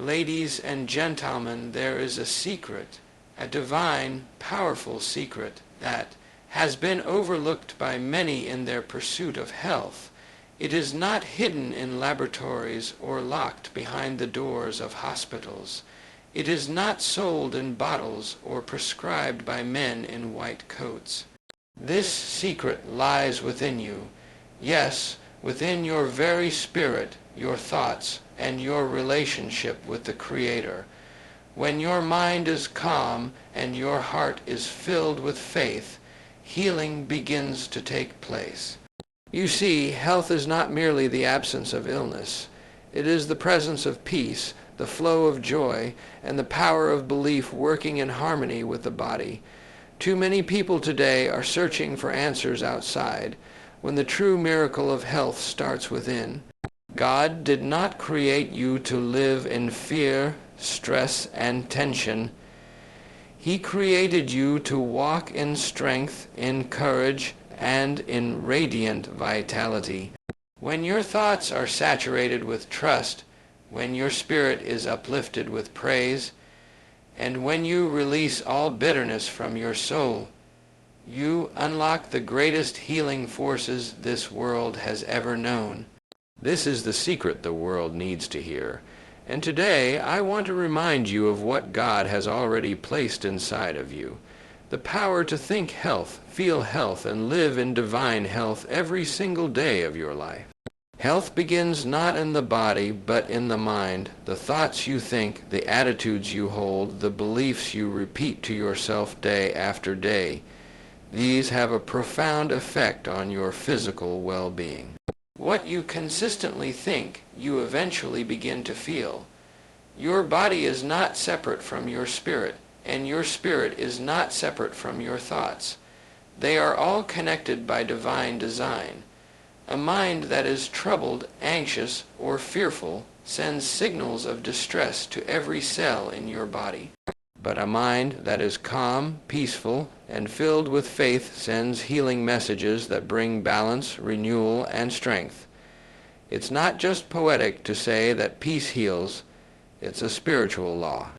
Ladies and gentlemen, there is a secret, a divine, powerful secret that has been overlooked by many in their pursuit of health. It is not hidden in laboratories or locked behind the doors of hospitals. It is not sold in bottles or prescribed by men in white coats. This secret lies within you. Yes, within your very spirit, your thoughts, and your relationship with the Creator. When your mind is calm and your heart is filled with faith, healing begins to take place. You see, health is not merely the absence of illness. It is the presence of peace, the flow of joy, and the power of belief working in harmony with the body. Too many people today are searching for answers outside, when the true miracle of health starts within. God did not create you to live in fear, stress, and tension. He created you to walk in strength, in courage, and in radiant vitality. When your thoughts are saturated with trust, when your spirit is uplifted with praise, and when you release all bitterness from your soul, you unlock the greatest healing forces this world has ever known. This is the secret the world needs to hear. And today, I want to remind you of what God has already placed inside of you. The power to think health, feel health, and live in divine health every single day of your life. Health begins not in the body, but in the mind. The thoughts you think, the attitudes you hold, the beliefs you repeat to yourself day after day. These have a profound effect on your physical well-being. What you consistently think, you eventually begin to feel. Your body is not separate from your spirit, and your spirit is not separate from your thoughts. They are all connected by divine design. A mind that is troubled, anxious, or fearful sends signals of distress to every cell in your body. But a mind that is calm, peaceful, and filled with faith sends healing messages that bring balance, renewal, and strength. It's not just poetic to say that peace heals. It's a spiritual law.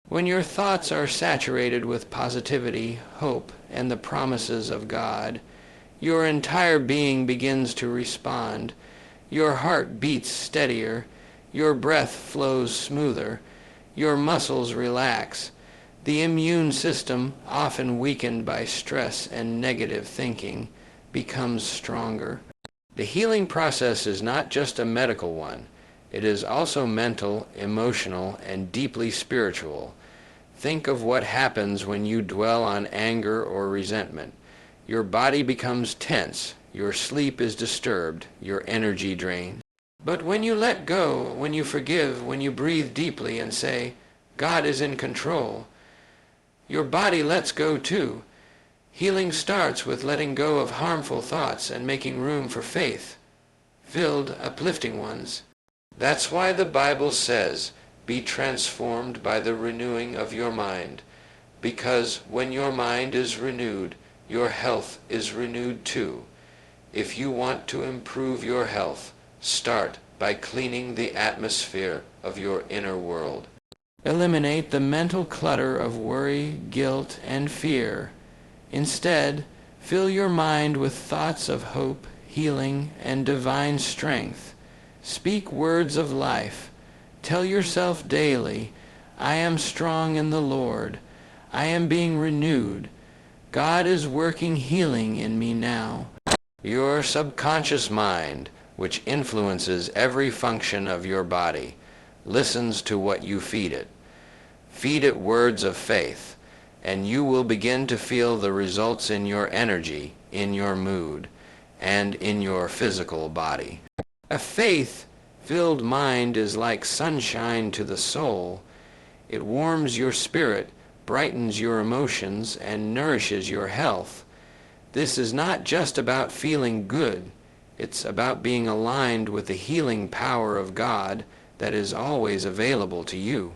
When your thoughts are saturated with positivity, hope, and the promises of God, your entire being begins to respond. Your heart beats steadier. Your breath flows smoother. Your muscles relax. The immune system, often weakened by stress and negative thinking, becomes stronger. The healing process is not just a medical one. It is also mental, emotional, and deeply spiritual. Think of what happens when you dwell on anger or resentment. Your body becomes tense, your sleep is disturbed, your energy drained. But when you let go, when you forgive, when you breathe deeply and say, God is in control, your body lets go too. Healing starts with letting go of harmful thoughts and making room for faith-filled, uplifting ones. That's why the Bible says, be transformed by the renewing of your mind, because when your mind is renewed, your health is renewed too. If you want to improve your health, start by cleaning the atmosphere of your inner world. Eliminate the mental clutter of worry, guilt, and fear. Instead, fill your mind with thoughts of hope, healing, and divine strength. Speak words of life. Tell yourself daily, I am strong in the Lord. I am being renewed. God is working healing in me now. Your subconscious mind, which influences every function of your body, listens to what you feed it. Feed it words of faith, and you will begin to feel the results in your energy, in your mood, and in your physical body. A faith-filled mind is like sunshine to the soul. It warms your spirit, brightens your emotions, and nourishes your health. This is not just about feeling good. It's about being aligned with the healing power of God that is always available to you.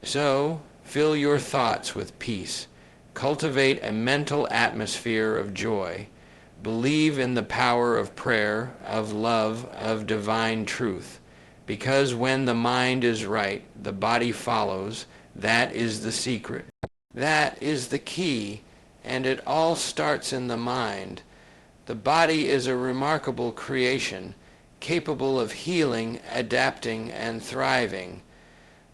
So, fill your thoughts with peace. Cultivate a mental atmosphere of joy. Believe in the power of prayer, of love, of divine truth. Because when the mind is right, the body follows. That is the secret. That is the key, and it all starts in the mind. The body is a remarkable creation, capable of healing, adapting, and thriving.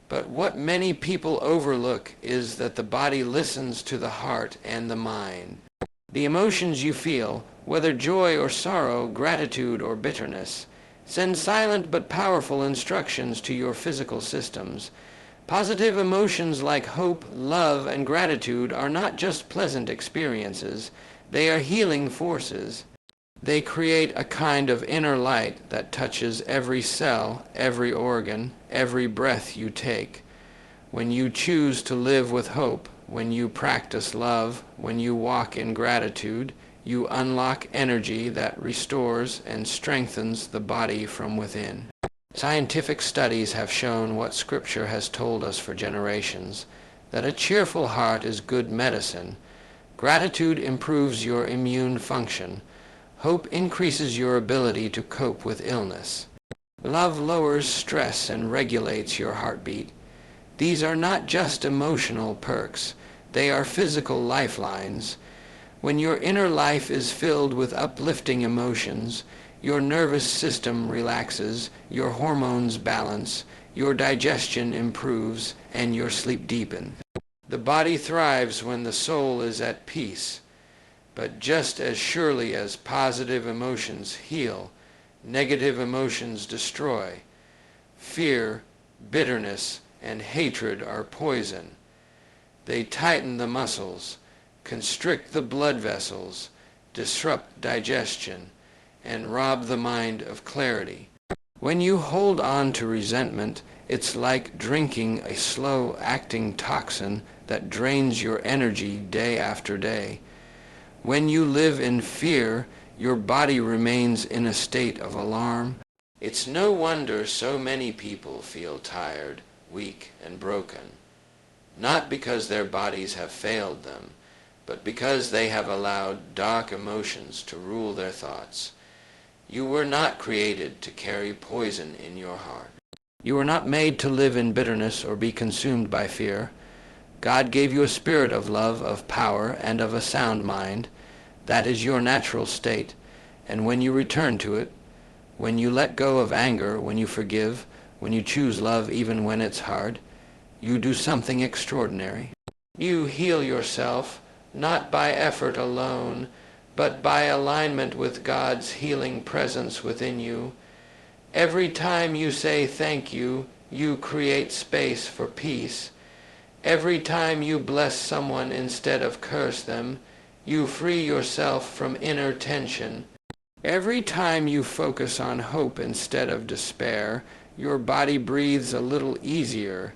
But what many people overlook is that the body listens to the heart and the mind. The emotions you feel, whether joy or sorrow, gratitude or bitterness, send silent but powerful instructions to your physical systems. Positive emotions like hope, love, and gratitude are not just pleasant experiences. They are healing forces. They create a kind of inner light that touches every cell, every organ, every breath you take. When you choose to live with hope, when you practice love, when you walk in gratitude, you unlock energy that restores and strengthens the body from within. Scientific studies have shown what Scripture has told us for generations, that a cheerful heart is good medicine. Gratitude improves your immune function. Hope increases your ability to cope with illness. Love lowers stress and regulates your heartbeat. These are not just emotional perks. They are physical lifelines. When your inner life is filled with uplifting emotions, your nervous system relaxes, your hormones balance, your digestion improves, and your sleep deepens. The body thrives when the soul is at peace. But just as surely as positive emotions heal, negative emotions destroy. Fear, bitterness, and hatred are poison. They tighten the muscles, constrict the blood vessels, disrupt digestion, and rob the mind of clarity. When you hold on to resentment, it's like drinking a slow-acting toxin that drains your energy day after day. When you live in fear, your body remains in a state of alarm. It's no wonder so many people feel tired, weak, and broken. Not because their bodies have failed them, but because they have allowed dark emotions to rule their thoughts. You were not created to carry poison in your heart. You were not made to live in bitterness or be consumed by fear. God gave you a spirit of love, of power, and of a sound mind. That is your natural state, and when you return to it, when you let go of anger, when you forgive, when you choose love even when it's hard, you do something extraordinary. You heal yourself, not by effort alone, but by alignment with God's healing presence within you. Every time you say thank you, you create space for peace. Every time you bless someone instead of curse them, you free yourself from inner tension. Every time you focus on hope instead of despair, your body breathes a little easier.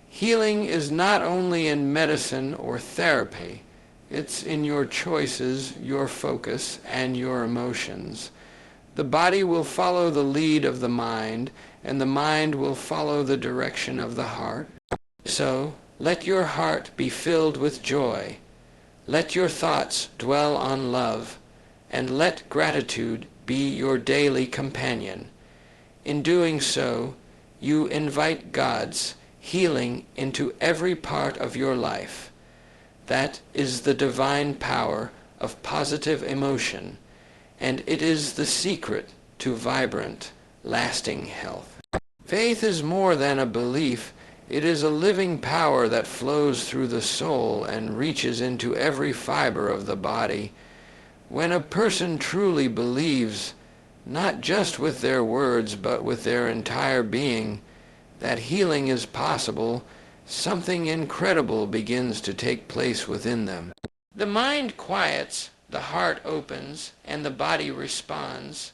Healing is not only in medicine or therapy. It's in your choices, your focus, and your emotions. The body will follow the lead of the mind, and the mind will follow the direction of the heart. So, let your heart be filled with joy. Let your thoughts dwell on love, and let gratitude be your daily companion. In doing so, you invite God's healing into every part of your life. That is the divine power of positive emotion, and it is the secret to vibrant, lasting health. Faith is more than a belief. It is a living power that flows through the soul and reaches into every fiber of the body. When a person truly believes, not just with their words but with their entire being, that healing is possible, something incredible begins to take place within them. The mind quiets, the heart opens, and the body responds.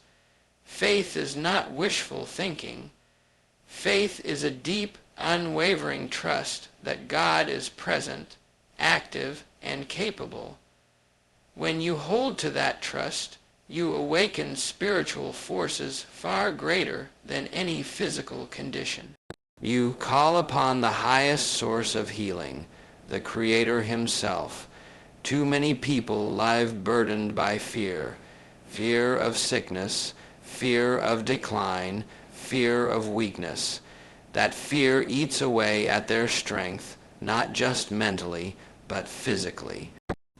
Faith is not wishful thinking. Faith is a deep, unwavering trust that God is present, active, and capable. When you hold to that trust, you awaken spiritual forces far greater than any physical condition. You call upon the highest source of healing, the Creator Himself. Too many people live burdened by fear, fear of sickness, fear of decline, fear of weakness. That fear eats away at their strength, not just mentally, but physically.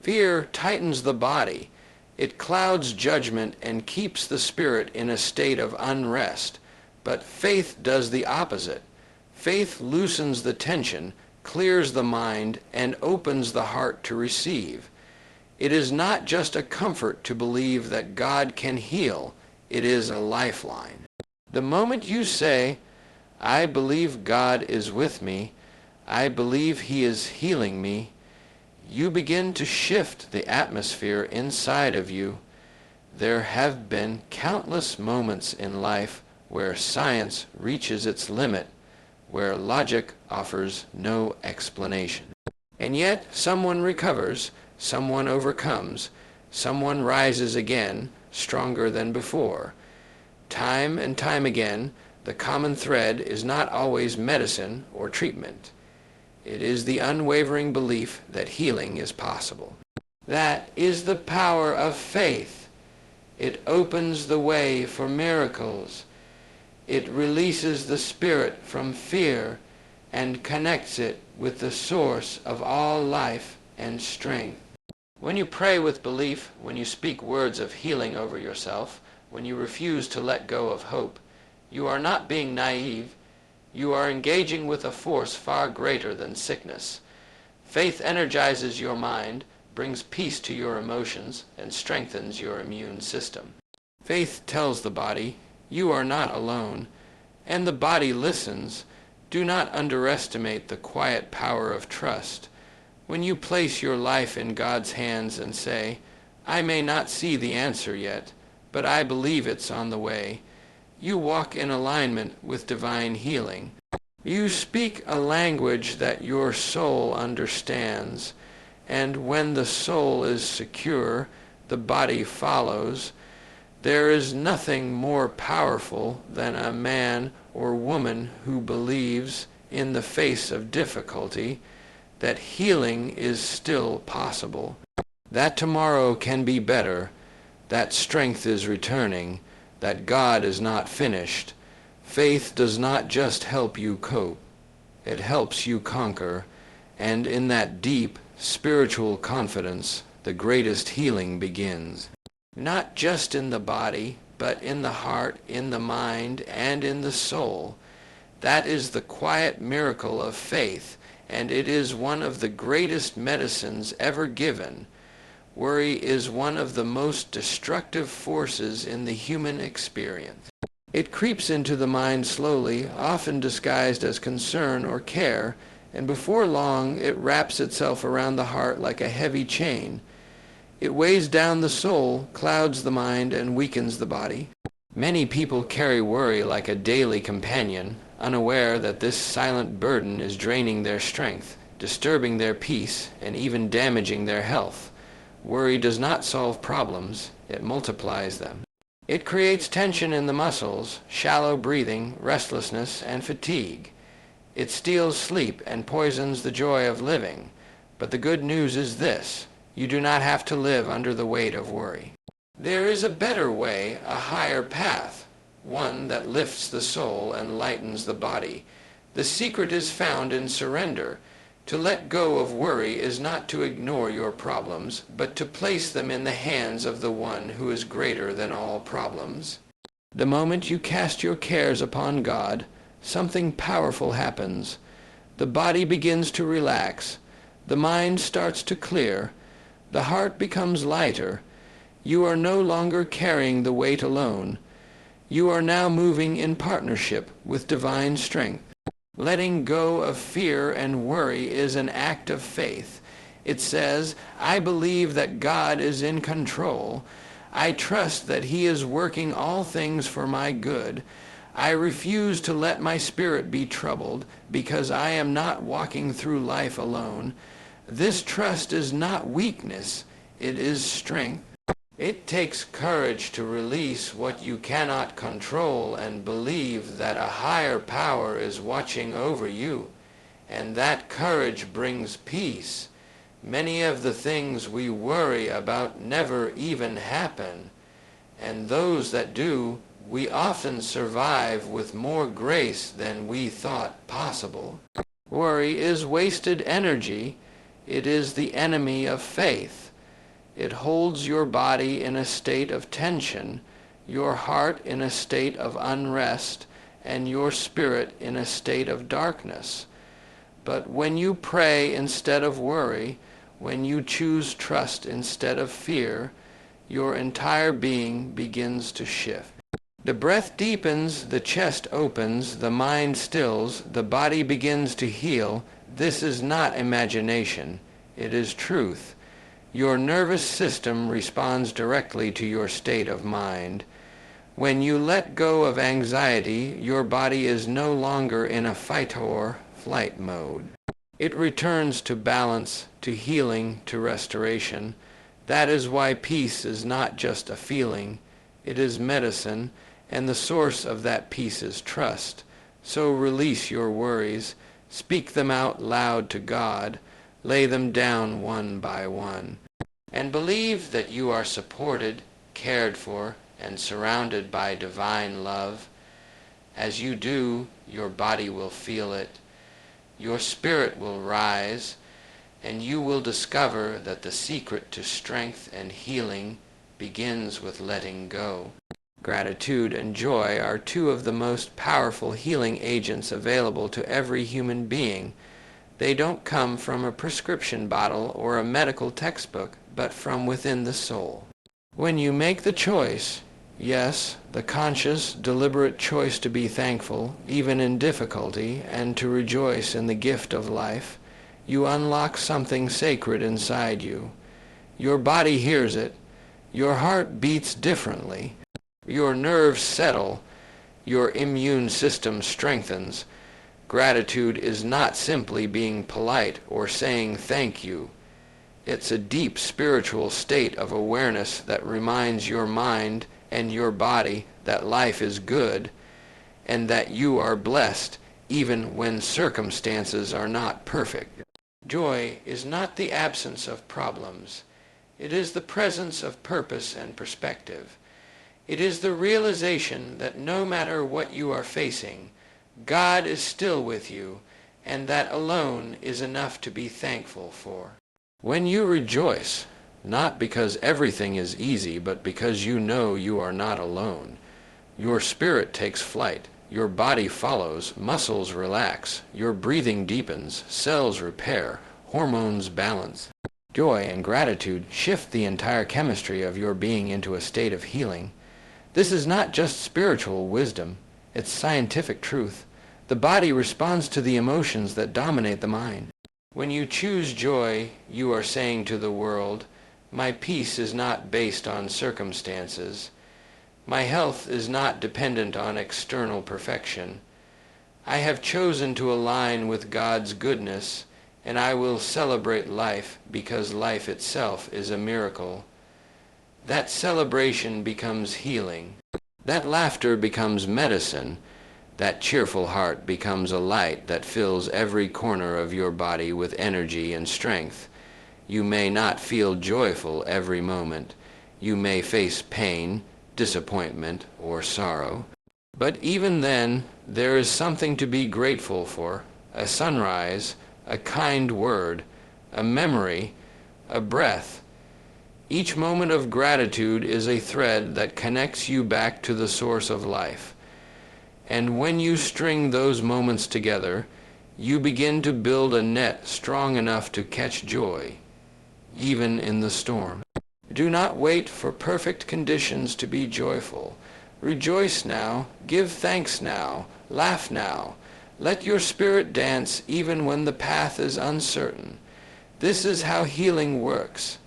Fear tightens the body. It clouds judgment and keeps the spirit in a state of unrest. But faith does the opposite. Faith loosens the tension, clears the mind, and opens the heart to receive. It is not just a comfort to believe that God can heal. It is a lifeline. The moment you say, "I believe God is with me, I believe He is healing me," you begin to shift the atmosphere inside of you. There have been countless moments in life where science reaches its limit, where logic offers no explanation. And yet someone recovers, someone overcomes, someone rises again, stronger than before. Time and time again, the common thread is not always medicine or treatment. It is the unwavering belief that healing is possible. That is the power of faith. It opens the way for miracles. It releases the spirit from fear and connects it with the source of all life and strength. When you pray with belief, when you speak words of healing over yourself, when you refuse to let go of hope, you are not being naive. You are engaging with a force far greater than sickness. Faith energizes your mind, brings peace to your emotions, and strengthens your immune system. Faith tells the body, "You are not alone," and the body listens. Do not underestimate the quiet power of trust. When you place your life in God's hands and say, "I may not see the answer yet, but I believe it's on the way," you walk in alignment with divine healing. You speak a language that your soul understands, and when the soul is secure, the body follows. There is nothing more powerful than a man or woman who believes, in the face of difficulty, that healing is still possible, that tomorrow can be better, that strength is returning, that God is not finished. Faith does not just help you cope, it helps you conquer, and in that deep spiritual confidence, the greatest healing begins. Not just in the body, but in the heart, in the mind, and in the soul. That is the quiet miracle of faith, and it is one of the greatest medicines ever given. Worry is one of the most destructive forces in the human experience. It creeps into the mind slowly, often disguised as concern or care, and before long it wraps itself around the heart like a heavy chain. It weighs down the soul, clouds the mind, and weakens the body. Many people carry worry like a daily companion, unaware that this silent burden is draining their strength, disturbing their peace, and even damaging their health. Worry does not solve problems, it multiplies them. It creates tension in the muscles, shallow breathing, restlessness, and fatigue. It steals sleep and poisons the joy of living. But the good news is this: you do not have to live under the weight of worry. There is a better way, a higher path, one that lifts the soul and lightens the body. The secret is found in surrender. To let go of worry is not to ignore your problems, but to place them in the hands of the one who is greater than all problems. The moment you cast your cares upon God, something powerful happens. The body begins to relax. The mind starts to clear. The heart becomes lighter. You are no longer carrying the weight alone. You are now moving in partnership with divine strength. Letting go of fear and worry is an act of faith. It says, "I believe that God is in control. I trust that He is working all things for my good. I refuse to let my spirit be troubled, because I am not walking through life alone." This trust is not weakness, it is strength. It takes courage to release what you cannot control and believe that a higher power is watching over you, and that courage brings peace. Many of the things we worry about never even happen, and those that do We often survive with more grace than we thought possible. Worry is wasted energy. It is the enemy of faith. It holds your body in a state of tension, your heart in a state of unrest, and your spirit in a state of darkness. But when you pray instead of worry, when you choose trust instead of fear, your entire being begins to shift. The breath deepens, the chest opens, the mind stills, the body begins to heal. This is not imagination. It is truth. Your nervous system responds directly to your state of mind. When you let go of anxiety, your body is no longer in a fight or flight mode. It returns to balance, to healing, to restoration. That is why peace is not just a feeling. It is medicine, and the source of that peace is trust. So release your worries. Speak them out loud to God. Lay them down one by one. And believe that you are supported, cared for, and surrounded by divine love. As you do, your body will feel it. Your spirit will rise, and you will discover that the secret to strength and healing begins with letting go. Gratitude and joy are two of the most powerful healing agents available to every human being. They don't come from a prescription bottle or a medical textbook, but from within the soul. When you make the choice, yes, the conscious, deliberate choice to be thankful, even in difficulty, and to rejoice in the gift of life, you unlock something sacred inside you. Your body hears it. Your heart beats differently. Your nerves settle. Your immune system strengthens. Gratitude is not simply being polite or saying thank you. It's a deep spiritual state of awareness that reminds your mind and your body that life is good and that you are blessed even when circumstances are not perfect. Joy is not the absence of problems. It is the presence of purpose and perspective. It is the realization that no matter what you are facing, God is still with you, and that alone is enough to be thankful for. When you rejoice, not because everything is easy, but because you know you are not alone, your spirit takes flight, your body follows, muscles relax, your breathing deepens, cells repair, hormones balance. Joy and gratitude shift the entire chemistry of your being into a state of healing. This is not just spiritual wisdom, it's scientific truth. The body responds to the emotions that dominate the mind. When you choose joy, you are saying to the world, my peace is not based on circumstances. My health is not dependent on external perfection. I have chosen to align with God's goodness, and I will celebrate life because life itself is a miracle. That celebration becomes healing. That laughter becomes medicine. That cheerful heart becomes a light that fills every corner of your body with energy and strength. You may not feel joyful every moment. You may face pain, disappointment, or sorrow. But even then, there is something to be grateful for. A sunrise, a kind word, a memory, a breath. Each moment of gratitude is a thread that connects you back to the source of life. And when you string those moments together, you begin to build a net strong enough to catch joy, even in the storm. Do not wait for perfect conditions to be joyful. Rejoice now, give thanks now, laugh now. Let your spirit dance even when the path is uncertain. This is how healing works.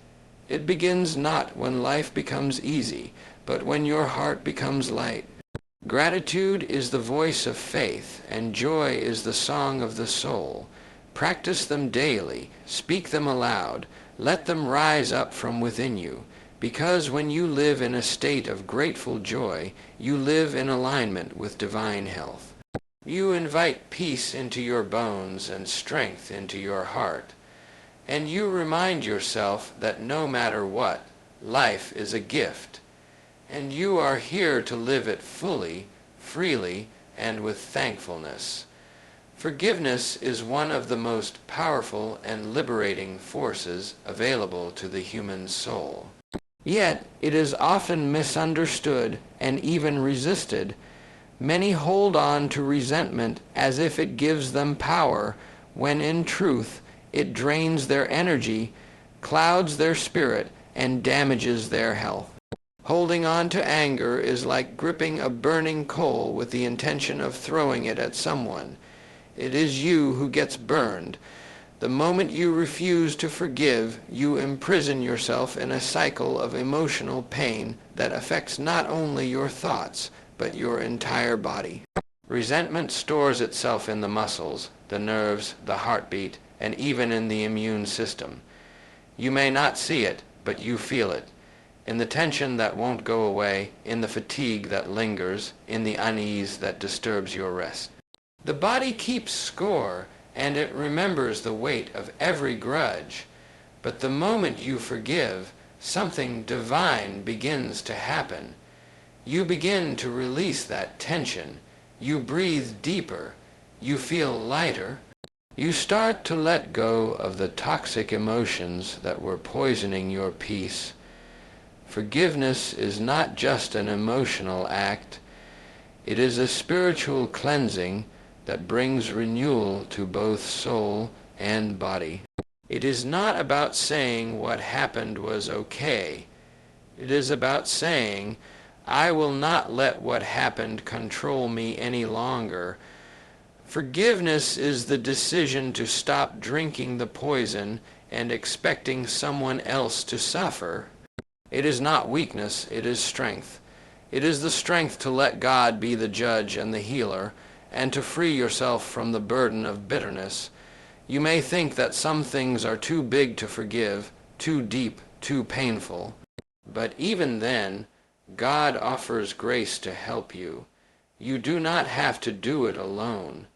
It begins not when life becomes easy, but when your heart becomes light. Gratitude is the voice of faith, and joy is the song of the soul. Practice them daily. Speak them aloud. Let them rise up from within you. Because when you live in a state of grateful joy, you live in alignment with divine health. You invite peace into your bones and strength into your heart. And you remind yourself that no matter what, life is a gift. and you are here to live it fully, freely, and with thankfulness. Forgiveness is one of the most powerful and liberating forces available to the human soul. Yet it is often misunderstood and even resisted. Many hold on to resentment as if it gives them power, when in truth it drains their energy, clouds their spirit, and damages their health. Holding on to anger is like gripping a burning coal with the intention of throwing it at someone. It is you who gets burned. The moment you refuse to forgive, you imprison yourself in a cycle of emotional pain that affects not only your thoughts, but your entire body. Resentment stores itself in the muscles, the nerves, the heartbeat, and even in the immune system. You may not see it, but you feel it. In the tension that won't go away, in the fatigue that lingers, in the unease that disturbs your rest. The body keeps score, and it remembers the weight of every grudge. But the moment you forgive, something divine begins to happen. You begin to release that tension. You breathe deeper. You feel lighter. You start to let go of the toxic emotions that were poisoning your peace. Forgiveness is not just an emotional act. It is a spiritual cleansing that brings renewal to both soul and body. It is not about saying what happened was okay. It is about saying, I will not let what happened control me any longer. Forgiveness is the decision to stop drinking the poison and expecting someone else to suffer. It is not weakness, it is strength. It is the strength to let God be the judge and the healer, and to free yourself from the burden of bitterness. You may think that some things are too big to forgive, too deep, too painful. But even then, God offers grace to help you. You do not have to do it alone.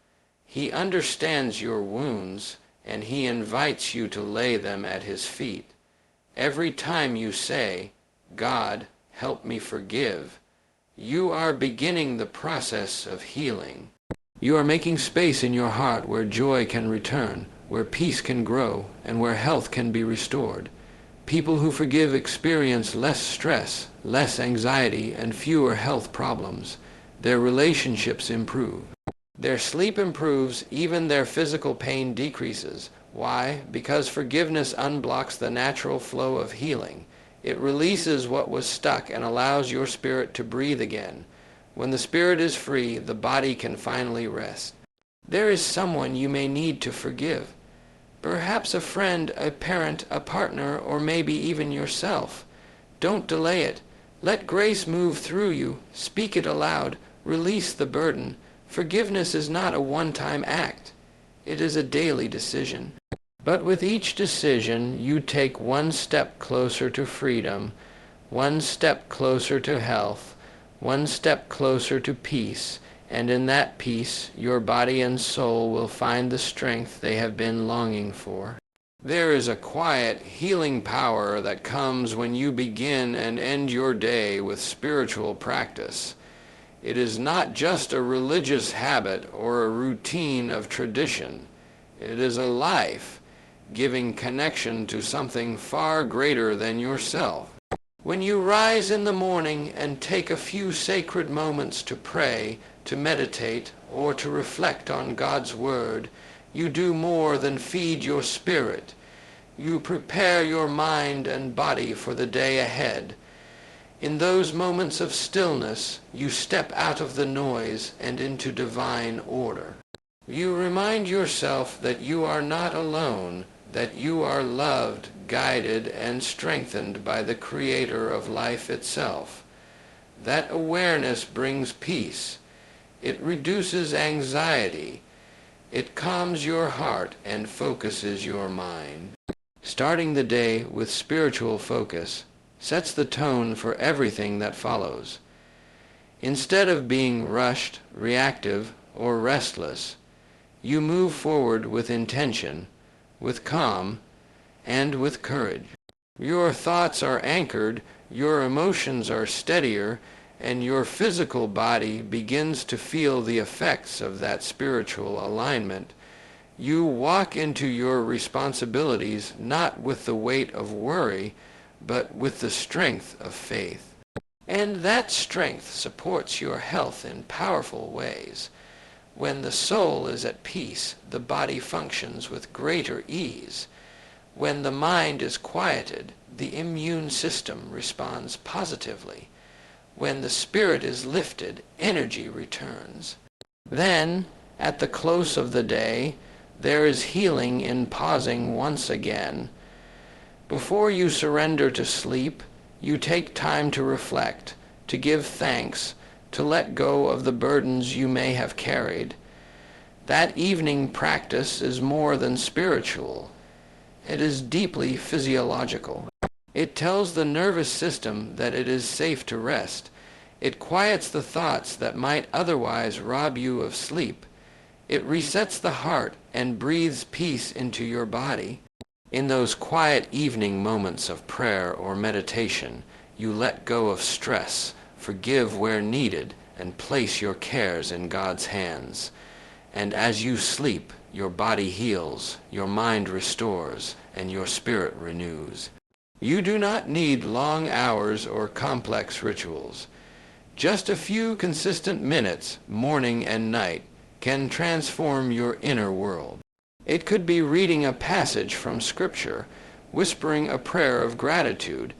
He understands your wounds, and He invites you to lay them at His feet. Every time you say, God, help me forgive, you are beginning the process of healing. You are making space in your heart where joy can return, where peace can grow, and where health can be restored. People who forgive experience less stress, less anxiety, and fewer health problems. Their relationships improve. Their sleep improves, even their physical pain decreases. Why? Because forgiveness unblocks the natural flow of healing. It releases what was stuck and allows your spirit to breathe again. When the spirit is free, the body can finally rest. There is someone you may need to forgive. Perhaps a friend, a parent, a partner, or maybe even yourself. Don't delay it. Let grace move through you. Speak it aloud. Release the burden. Forgiveness is not a one-time act. It is a daily decision. But with each decision, you take one step closer to freedom, one step closer to health, one step closer to peace, and in that peace, your body and soul will find the strength they have been longing for. There is a quiet, healing power that comes when you begin and end your day with spiritual practice. It is not just a religious habit or a routine of tradition. It is a life, giving connection to something far greater than yourself. When you rise in the morning and take a few sacred moments to pray, to meditate, or to reflect on God's Word, you do more than feed your spirit. You prepare your mind and body for the day ahead. In those moments of stillness, you step out of the noise and into divine order. You remind yourself that you are not alone, that you are loved, guided, and strengthened by the Creator of life itself. That awareness brings peace. It reduces anxiety. It calms your heart and focuses your mind. Starting the day with spiritual focus sets the tone for everything that follows. Instead of being rushed, reactive, or restless, you move forward with intention, with calm, and with courage. Your thoughts are anchored, your emotions are steadier, and your physical body begins to feel the effects of that spiritual alignment. You walk into your responsibilities not with the weight of worry, but with the strength of faith. And that strength supports your health in powerful ways. When the soul is at peace, the body functions with greater ease. When the mind is quieted, the immune system responds positively. When the spirit is lifted, energy returns. Then, at the close of the day, there is healing in pausing once again. Before you surrender to sleep, you take time to reflect, to give thanks, to let go of the burdens you may have carried. That evening practice is more than spiritual. It is deeply physiological. It tells the nervous system that it is safe to rest. It quiets the thoughts that might otherwise rob you of sleep. It resets the heart and breathes peace into your body. In those quiet evening moments of prayer or meditation, you let go of stress, forgive where needed, and place your cares in God's hands. And as you sleep, your body heals, your mind restores, and your spirit renews. You do not need long hours or complex rituals. Just a few consistent minutes, morning and night, can transform your inner world. It could be reading a passage from Scripture, whispering a prayer of gratitude,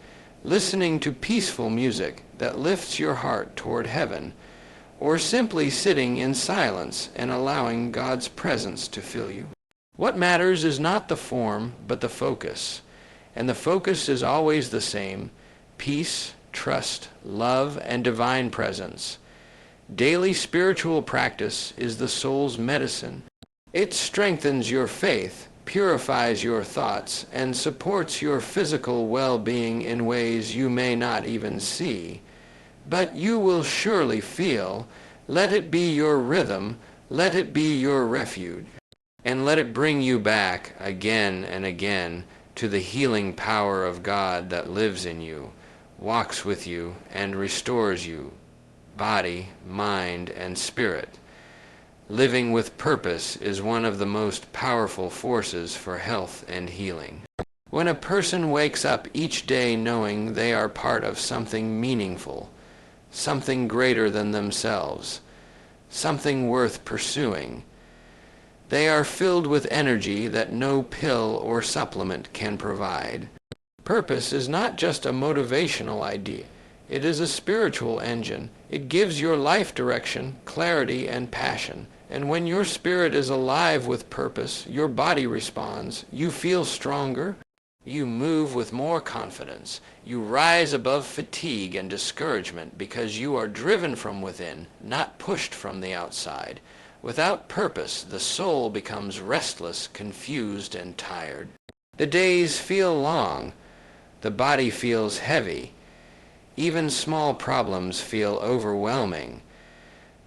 listening to peaceful music that lifts your heart toward heaven, or simply sitting in silence and allowing God's presence to fill you. What matters is not the form, but the focus. And the focus is always the same: peace, trust, love, and divine presence. Daily spiritual practice is the soul's medicine. It strengthens your faith, purifies your thoughts, and supports your physical well-being in ways you may not even see. But you will surely feel. Let it be your rhythm, let it be your refuge, and let it bring you back again and again to the healing power of God that lives in you, walks with you, and restores you, body, mind, and spirit. Living with purpose is one of the most powerful forces for health and healing. When a person wakes up each day knowing they are part of something meaningful, something greater than themselves, something worth pursuing, they are filled with energy that no pill or supplement can provide. Purpose is not just a motivational idea. It is a spiritual engine. It gives your life direction, clarity, and passion. And when your spirit is alive with purpose, your body responds. You feel stronger. You move with more confidence. You rise above fatigue and discouragement because you are driven from within, not pushed from the outside. Without purpose, the soul becomes restless, confused, and tired. The days feel long. The body feels heavy. Even small problems feel overwhelming.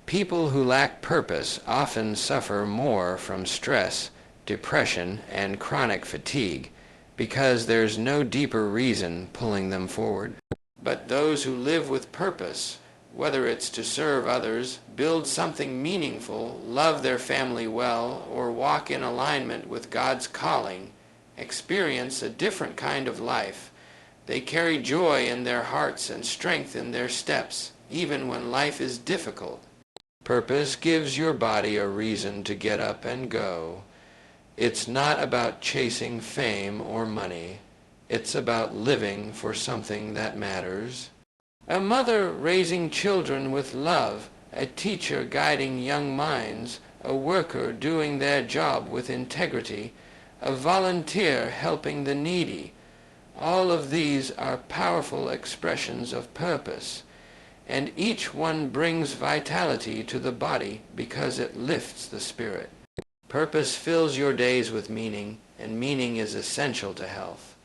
People who lack purpose often suffer more from stress, depression, and chronic fatigue because there's no deeper reason pulling them forward. But those who live with purpose, whether it's to serve others, build something meaningful, love their family well, or walk in alignment with God's calling, experience a different kind of life. They carry joy in their hearts and strength in their steps, even when life is difficult. Purpose gives your body a reason to get up and go. It's not about chasing fame or money. It's about living for something that matters. A mother raising children with love, a teacher guiding young minds, a worker doing their job with integrity, a volunteer helping the needy. All of these are powerful expressions of purpose, and each one brings vitality to the body because it lifts the spirit. Purpose fills your days with meaning, and meaning is essential to health.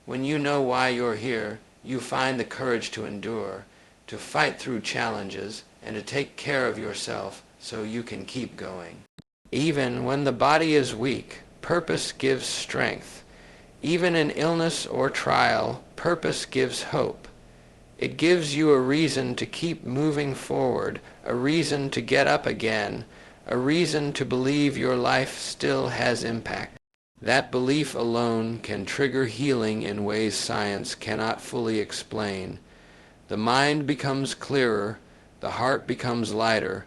When you know why you're here, you find the courage to endure, to fight through challenges, and to take care of yourself so you can keep going. Even when the body is weak, purpose gives strength. Even in illness or trial, purpose gives hope. It gives you a reason to keep moving forward, a reason to get up again, a reason to believe your life still has impact. That belief alone can trigger healing in ways science cannot fully explain. The mind becomes clearer, the heart becomes lighter,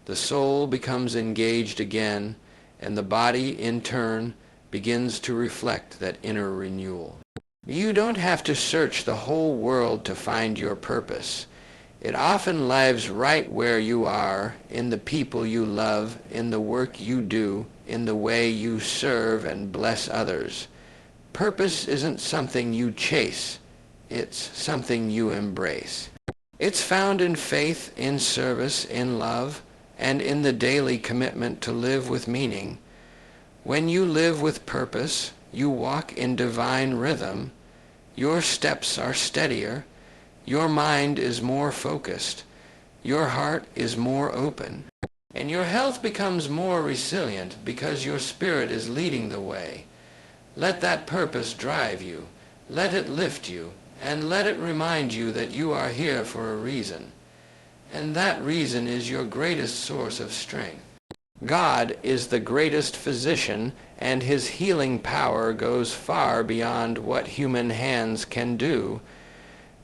the soul becomes engaged again, and the body, in turn, begins to reflect that inner renewal. You don't have to search the whole world to find your purpose. It often lies right where you are, in the people you love, in the work you do, in the way you serve and bless others. Purpose isn't something you chase. It's something you embrace. It's found in faith, in service, in love, and in the daily commitment to live with meaning. When you live with purpose, you walk in divine rhythm. Your steps are steadier. Your mind is more focused. Your heart is more open. And your health becomes more resilient because your spirit is leading the way. Let that purpose drive you. Let it lift you. And let it remind you that you are here for a reason. And that reason is your greatest source of strength. God is the greatest physician, and his healing power goes far beyond what human hands can do.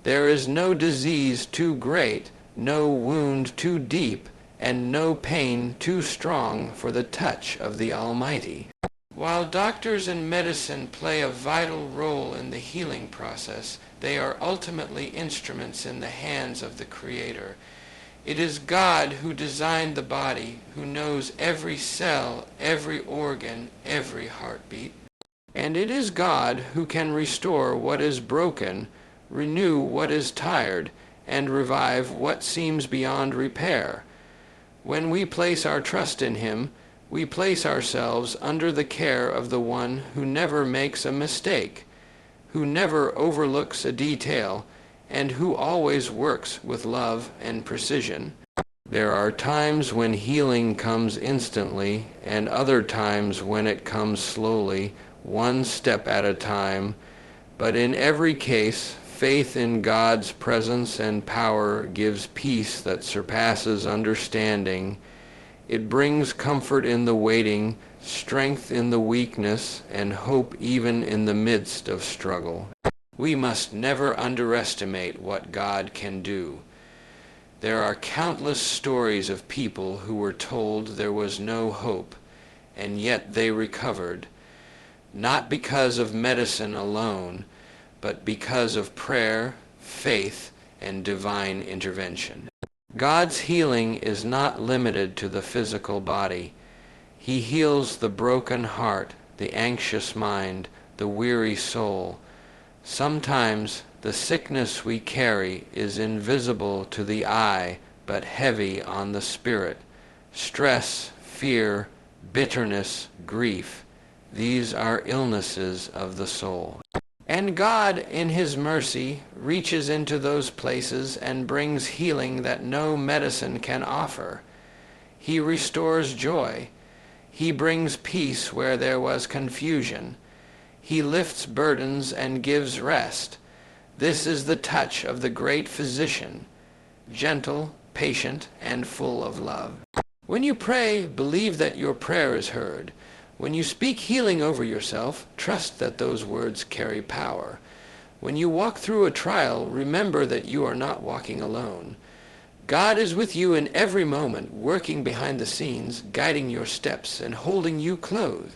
There is no disease too great, no wound too deep, and no pain too strong for the touch of the Almighty. While doctors and medicine play a vital role in the healing process, they are ultimately instruments in the hands of the Creator. It is God who designed the body, who knows every cell, every organ, every heartbeat. And it is God who can restore what is broken, renew what is tired, and revive what seems beyond repair. When we place our trust in him, we place ourselves under the care of the one who never makes a mistake, who never overlooks a detail, and who always works with love and precision. There are times when healing comes instantly, and other times when it comes slowly, one step at a time, but in every case, faith in God's presence and power gives peace that surpasses understanding. It brings comfort in the waiting, strength in the weakness, and hope even in the midst of struggle. We must never underestimate what God can do. There are countless stories of people who were told there was no hope, and yet they recovered, not because of medicine alone, but because of prayer, faith, and divine intervention. God's healing is not limited to the physical body. He heals the broken heart, the anxious mind, the weary soul. Sometimes the sickness we carry is invisible to the eye, but heavy on the spirit. Stress, fear, bitterness, grief. These are illnesses of the soul. And God, in his mercy, reaches into those places and brings healing that no medicine can offer. He restores joy. He brings peace where there was confusion. He lifts burdens and gives rest. This is the touch of the great physician, gentle, patient, and full of love. When you pray, believe that your prayer is heard. When you speak healing over yourself, trust that those words carry power. When you walk through a trial, remember that you are not walking alone. God is with you in every moment, working behind the scenes, guiding your steps, and holding you close.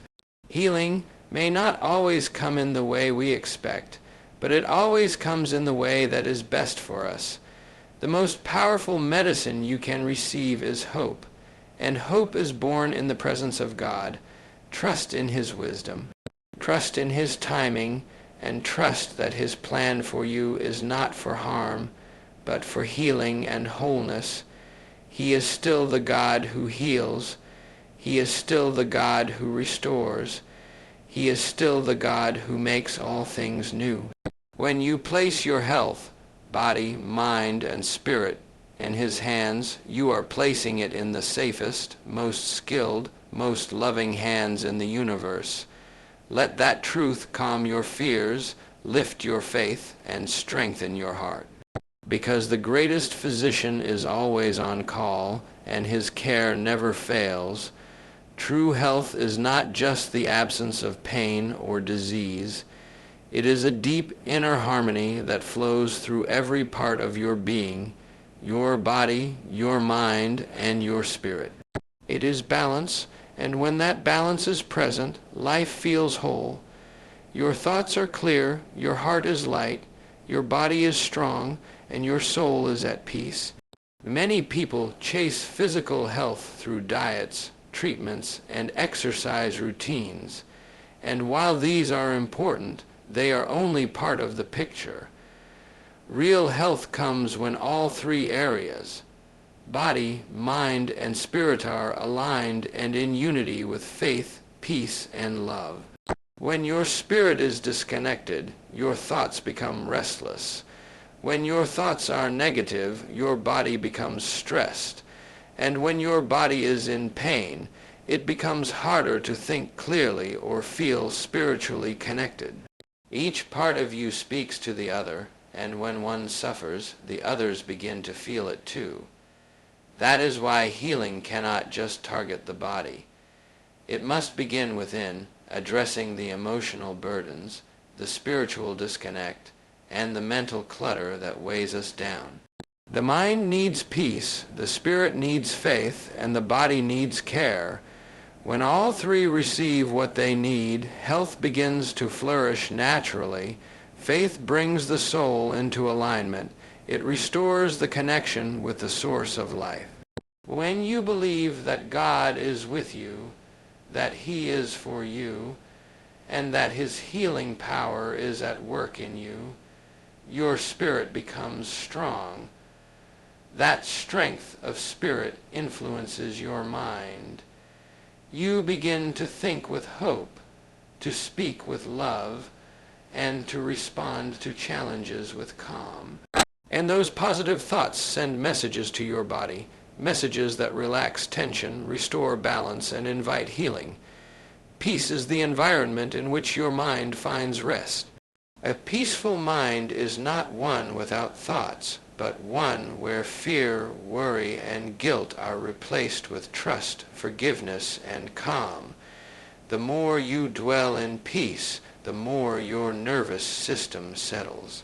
Healing may not always come in the way we expect, but it always comes in the way that is best for us. The most powerful medicine you can receive is hope, and hope is born in the presence of God. Trust in his wisdom. Trust in his timing, and trust that his plan for you is not for harm, but for healing and wholeness. He is still the God who heals. He is still the God who restores. He is still the God who makes all things new. When you place your health, body, mind, and spirit in his hands, you are placing it in the safest, most skilled, most loving hands in the universe. Let that truth calm your fears, lift your faith, and strengthen your heart. because the greatest physician is always on call, and his care never fails. True health is not just the absence of pain or disease. It is a deep inner harmony that flows through every part of your being, your body, your mind, and your spirit. It is balance, and when that balance is present, life feels whole. Your thoughts are clear, your heart is light, your body is strong, and your soul is at peace. Many people chase physical health through diets, treatments, and exercise routines, and while these are important, they are only part of the picture. Real health comes when all three areas, body, mind, and spirit, are aligned and in unity with faith, peace, and love. When your spirit is disconnected, your thoughts become restless. When your thoughts are negative, your body becomes stressed. And when your body is in pain, it becomes harder to think clearly or feel spiritually connected. Each part of you speaks to the other, and when one suffers, the others begin to feel it too. That is why healing cannot just target the body. It must begin within, addressing the emotional burdens, the spiritual disconnect, and the mental clutter that weighs us down. The mind needs peace, the spirit needs faith, and the body needs care. When all three receive what they need, health begins to flourish naturally. Faith brings the soul into alignment. It restores the connection with the source of life. When you believe that God is with you, that He is for you, and that His healing power is at work in you, your spirit becomes strong. That strength of spirit influences your mind. You begin to think with hope, to speak with love, and to respond to challenges with calm. And those positive thoughts send messages to your body, messages that relax tension, restore balance, and invite healing. Peace is the environment in which your mind finds rest. A peaceful mind is not one without thoughts, but one where fear, worry, and guilt are replaced with trust, forgiveness, and calm. The more you dwell in peace, the more your nervous system settles.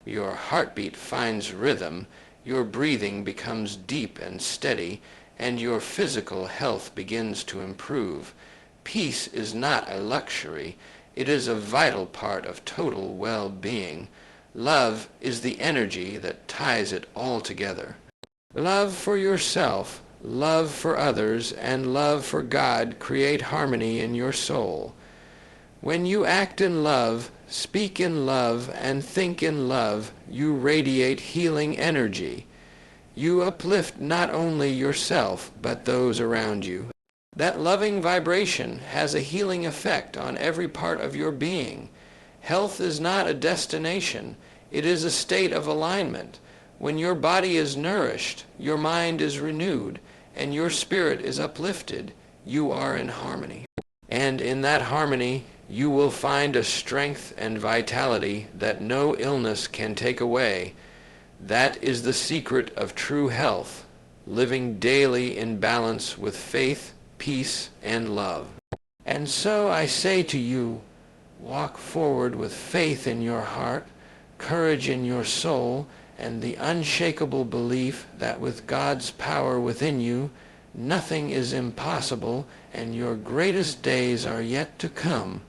Your heartbeat finds rhythm, your breathing becomes deep and steady, and your physical health begins to improve. Peace is not a luxury, it is a vital part of total well-being. Love is the energy that ties it all together. Love for yourself, love for others, and love for God create harmony in your soul. When you act in love, speak in love, and think in love, you radiate healing energy. You uplift not only yourself, but those around you. That loving vibration has a healing effect on every part of your being. Health is not a destination, it is a state of alignment. When your body is nourished, your mind is renewed, and your spirit is uplifted, you are in harmony. And in that harmony, you will find a strength and vitality that no illness can take away. That is the secret of true health, living daily in balance with faith, peace, and love. And so I say to you, walk forward with faith in your heart, courage in your soul, and the unshakable belief that with God's power within you, nothing is impossible, and your greatest days are yet to come.